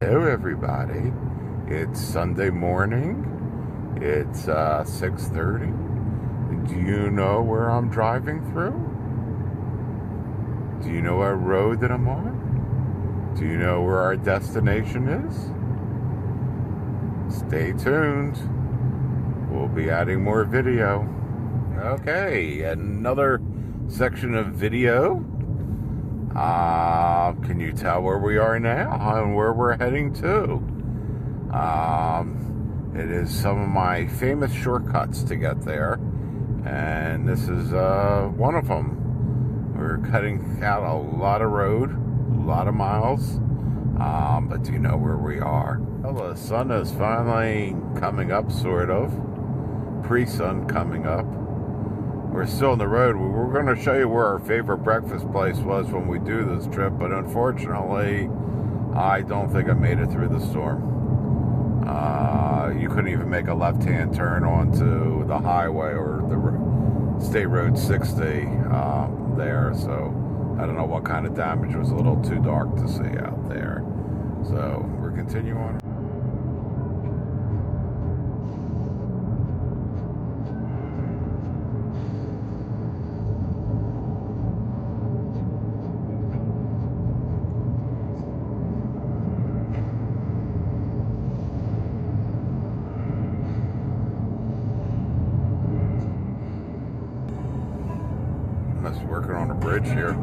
Hello everybody, it's Sunday morning, it's 6:30. Do you know where I'm driving through? Do you know what road that I'm on? Do you know where our destination is? Stay tuned, we'll be adding more video. Okay, another section of video. Can you tell where we are now and where we're heading to? It is some of my famous shortcuts to get there, and this is one of them. We're cutting out a lot of road, a lot of miles, but do you know where we are? Well, the sun is finally coming up, sort of. Pre-sun coming up. We're still on the road. We're going to show you where our favorite breakfast place was when we do this trip, but unfortunately, I don't think I made it through the storm. You couldn't even make a left-hand turn onto the highway or the State Road 60 there, so I don't know what kind of damage. It was a little too dark to see out there. So we're continuing on. Must be working on a bridge here.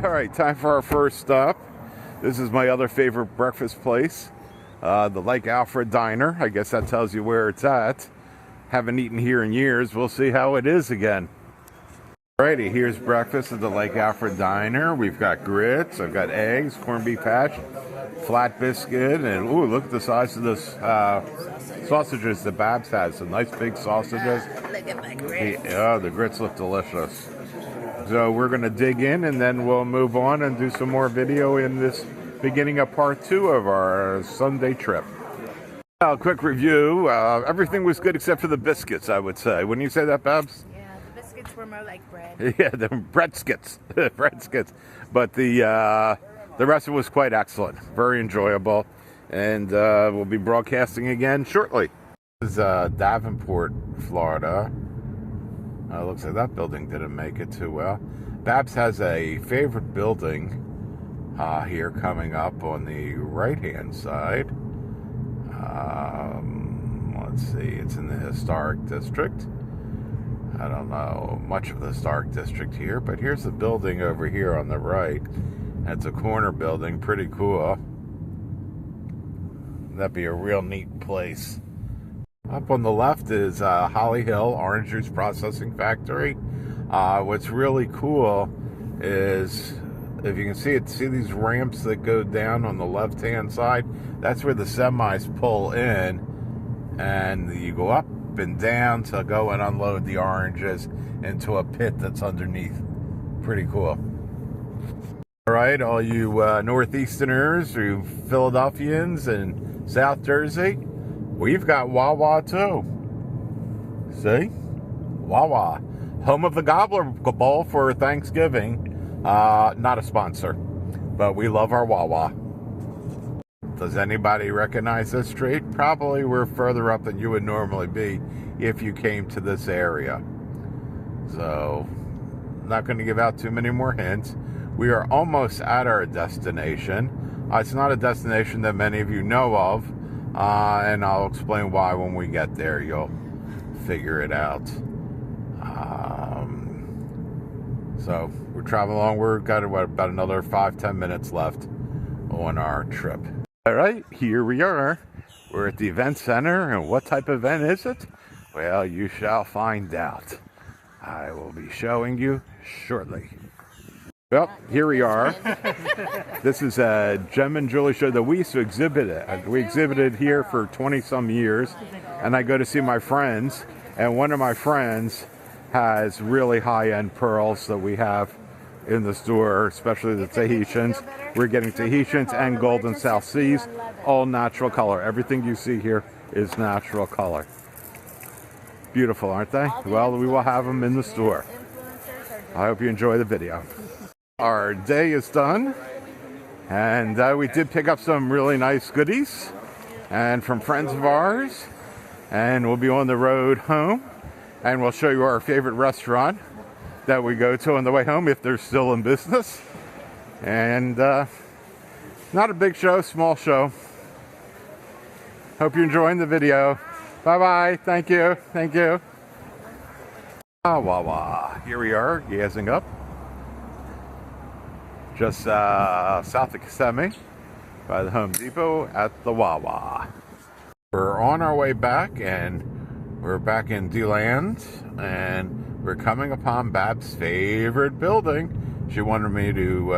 All right, time for our first stop. This is my other favorite breakfast place, the Lake Alfred Diner. I guess that tells you where it's at. Haven't eaten here in years. We'll see how it is again. Alrighty, here's breakfast at the Lake Alfred Diner. We've got grits, I've got eggs, corned beef hash, flat biscuit, and ooh, look at the size of this sausages that BabS has. Some nice big sausages. Look at my grits. The grits look delicious. So we're going to dig in, and then we'll move on and do some more video in this beginning of part 2 of our Sunday trip. Well, quick review. Everything was good except for the biscuits, I would say. Wouldn't you say that, BabS? Yeah, the biscuits were more like bread. Yeah, the breadskits. Breadskits. But the rest of it was quite excellent. Very enjoyable. And we'll be broadcasting again shortly. This is Davenport, Florida. Looks like that building didn't make it too well. BabS has a favorite building here coming up on the right-hand side. Let's see, it's in the historic district. I don't know much of the historic district here, but here's the building over here on the right. It's a corner building, pretty cool. That'd be a real neat place. Up on the left is Holly Hill Orange Juice Processing Factory. What's really cool is, if you can see it, see these ramps that go down on the left-hand side? That's where the semis pull in, and you go up and down to go and unload the oranges into a pit that's underneath. Pretty cool. All right, all you Northeasterners, you Philadelphians, and South Jersey, we've got Wawa too. See? Wawa. Home of the Gobbler Bowl for Thanksgiving. Not a sponsor, but we love our Wawa. Does anybody recognize this street? Probably we're further up than you would normally be if you came to this area. So, not going to give out too many more hints. We are almost at our destination. It's not a destination that many of you know of, and I'll explain why when we get there. You'll figure it out. So we're traveling along. We've got about another 5-10 minutes left on our trip. All right, here we are. We're at the event center, and what type of event is it? Well, you shall find out. I will be showing you shortly. Well, here we are. This is a Gem and Jewelry show that we used to exhibit at. We exhibited here for 20-some years, and I go to see my friends, and one of my friends has really high-end pearls that we have in the store, especially the Tahitians. We're getting Tahitians and Golden South Seas, all natural color. Everything you see here is natural color. Beautiful, aren't they? Well, we will have them in the store. I hope you enjoy the video. Our day is done, and we did pick up some really nice goodies and from friends of ours, and we'll be on the road home, and we'll show you our favorite restaurant that we go to on the way home if they're still in business. And not a big show, small show. Hope you're enjoying the video. Bye-bye. Thank you. Thank you. Wawa. Here we are, gassing up. Just south of Kissimmee by the Home Depot at the Wawa. We're on our way back, and we're back in DeLand, and we're coming upon BabS' favorite building. She wanted me to,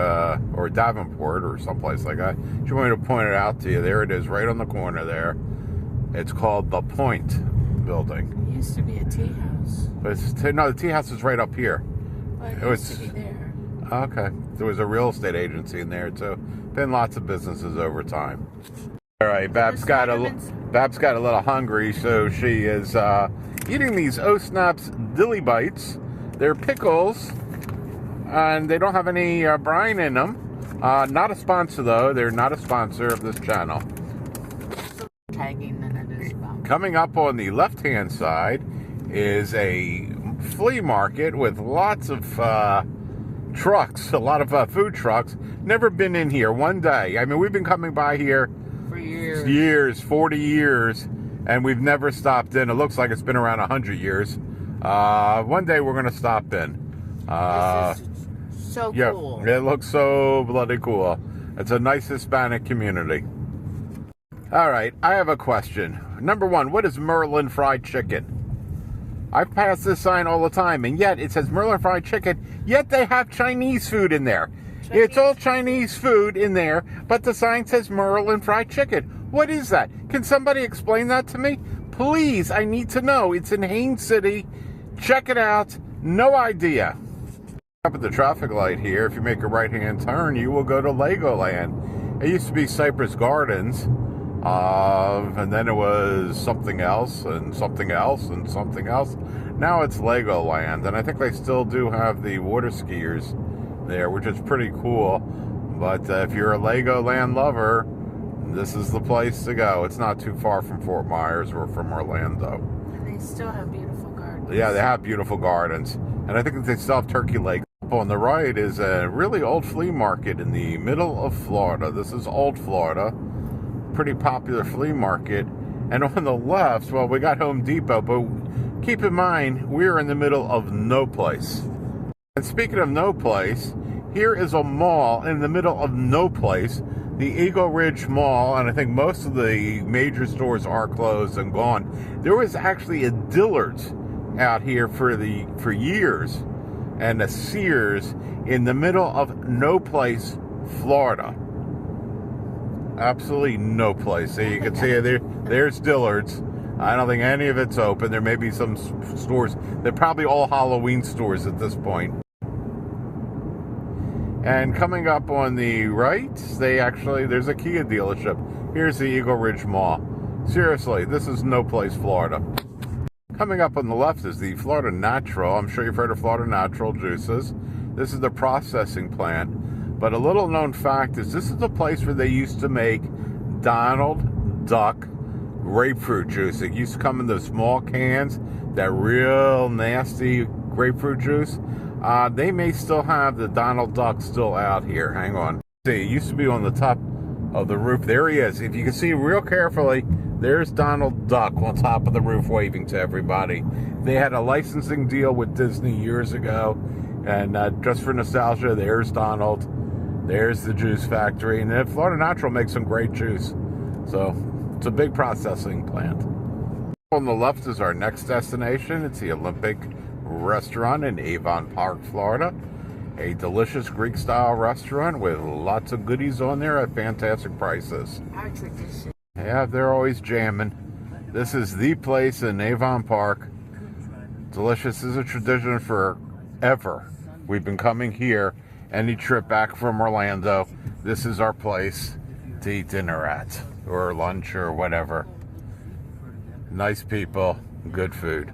or Davenport or someplace like that. She wanted me to point it out to you. There it is, right on the corner there. It's called the Point Building. It used to be a tea house. But no, the tea house is right up here. Well, it used to be there. Okay. There was a real estate agency in there too. Been lots of businesses over time. All right, BabS got a little hungry, so she is eating these O-Snaps Dilly Bites. They're pickles, and they don't have any brine in them. Not a sponsor though. They're not a sponsor of this channel. Tagging than it is about. Coming up on the left-hand side is a flea market with lots of trucks, a lot of food trucks. Never been in here one day. I mean, we've been coming by here for years, 40 years, and we've never stopped in. It looks like it's been around 100 years. One day we're going to stop in. This is so cool. It looks so bloody cool. It's a nice Hispanic community. All right, I have a question. Number one, what is Merlin fried chicken? I pass this sign all the time, and yet it says Merlin fried chicken, yet they have Chinese food in there. It's all Chinese food in there, but the sign says Merlin fried chicken. What is that? Can somebody explain that to me? Please, I need to know. It's in Haines City. Check it out. No idea. Up at the traffic light here, if you make a right-hand turn, you will go to Legoland. It used to be Cypress Gardens. And then it was something else and something else and something else. Now it's Legoland, and I think they still do have the water skiers there, which is pretty cool. But if you're a Legoland lover, this is the place to go. It's not too far from Fort Myers or from Orlando. And they still have beautiful gardens. Yeah, they have beautiful gardens. And I think they still have Turkey Lake. Up on the right is a really old flea market in the middle of Florida. This is Old Florida. Pretty popular flea market. And on the left, well, we got Home Depot, but keep in mind, we're in the middle of no place. And speaking of no place, here is a mall in the middle of no place, the Eagle Ridge Mall, and I think most of the major stores are closed and gone. There was actually a Dillard's out here for years, and a Sears in the middle of no place, Florida. Absolutely no place. So you can see there's Dillard's. I don't think any of it's open. There may be some stores. They're probably all Halloween stores at this point. And coming up on the right, there's a Kia dealership. Here's the Eagle Ridge Mall. Seriously, this is no place, Florida. Coming up on the left is the Florida Natural. I'm sure you've heard of Florida Natural Juices. This is the processing plant. But a little known fact is this is the place where they used to make Donald Duck grapefruit juice. It used to come in those small cans, that real nasty grapefruit juice. They may still have the Donald Duck still out here. Hang on. See, it used to be on the top of the roof. There he is. If you can see real carefully, there's Donald Duck on top of the roof waving to everybody. They had a licensing deal with Disney years ago. And just for nostalgia, there's Donald. There's the juice factory. And Florida Natural makes some great juice. So it's a big processing plant. On the left is our next destination. It's the Olympic Restaurant in Avon Park, Florida. A delicious Greek-style restaurant with lots of goodies on there at fantastic prices. Our tradition. Yeah, they're always jamming. This is the place in Avon Park. Delicious. This is a tradition forever. We've been coming here any trip back from Orlando. This is our place to eat dinner at, or lunch, or whatever. Nice people, good food.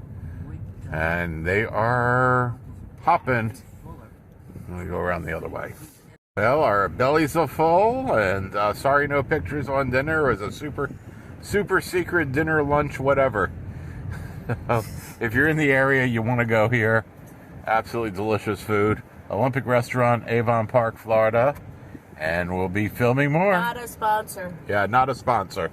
And they are hopping. Let me go around the other way. Well, our bellies are full, and sorry no pictures on dinner. It was a super secret dinner, lunch, whatever. If you're in the area, you want to go here. Absolutely delicious food. Olympic Restaurant, Avon Park, Florida. And we'll be filming more. Not a sponsor. Yeah, not a sponsor.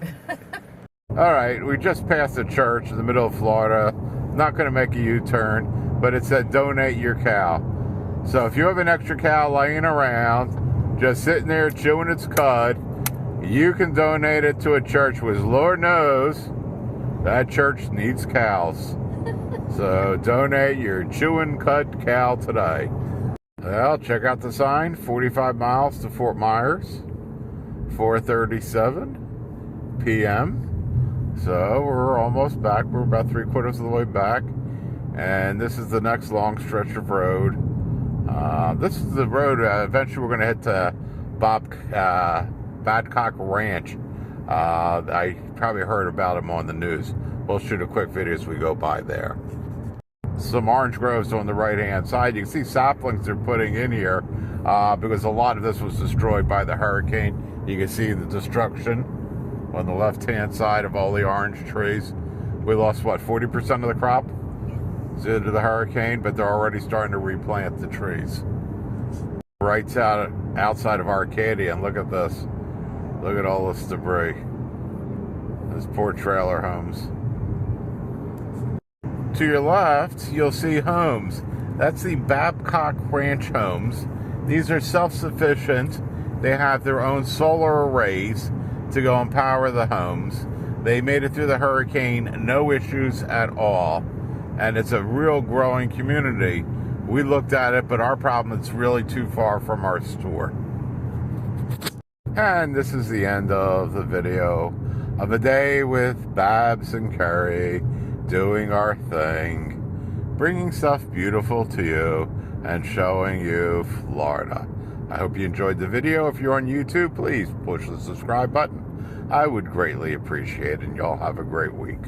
All right, we just passed a church in the middle of Florida. Not going to make a U-turn, but it said donate your cow. So if you have an extra cow laying around, just sitting there chewing its cud, you can donate it to a church, which Lord knows that church needs cows. So donate your chewing cud cow today. Well, check out the sign, 45 miles to Fort Myers, 4:37 p.m. So we're almost back. We're about 3/4 of the way back. And this is the next long stretch of road. This is the road, eventually we're going to head to Badcock Ranch. I probably heard about him on the news. We'll shoot a quick video as we go by there. Some orange groves on the right hand side. You can see saplings they're putting in here because a lot of this was destroyed by the hurricane. You can see the destruction on the left hand side of all the orange trees. We lost what, 40% of the crop due to the hurricane, but they're already starting to replant the trees. Right outside of Arcadia, and look at this. Look at all this debris. Those poor trailer homes. To your left, you'll see homes. That's the Babcock Ranch homes. These are self-sufficient. They have their own solar arrays to go and power the homes. They made it through the hurricane, no issues at all. And it's a real growing community. We looked at it, but our problem is really too far from our store. And this is the end of the video of a day with BabS and Kerry, doing our thing, bringing stuff beautiful to you and showing you Florida. I hope you enjoyed the video. If you're on YouTube, please push the subscribe button. I would greatly appreciate it, and y'all have a great week.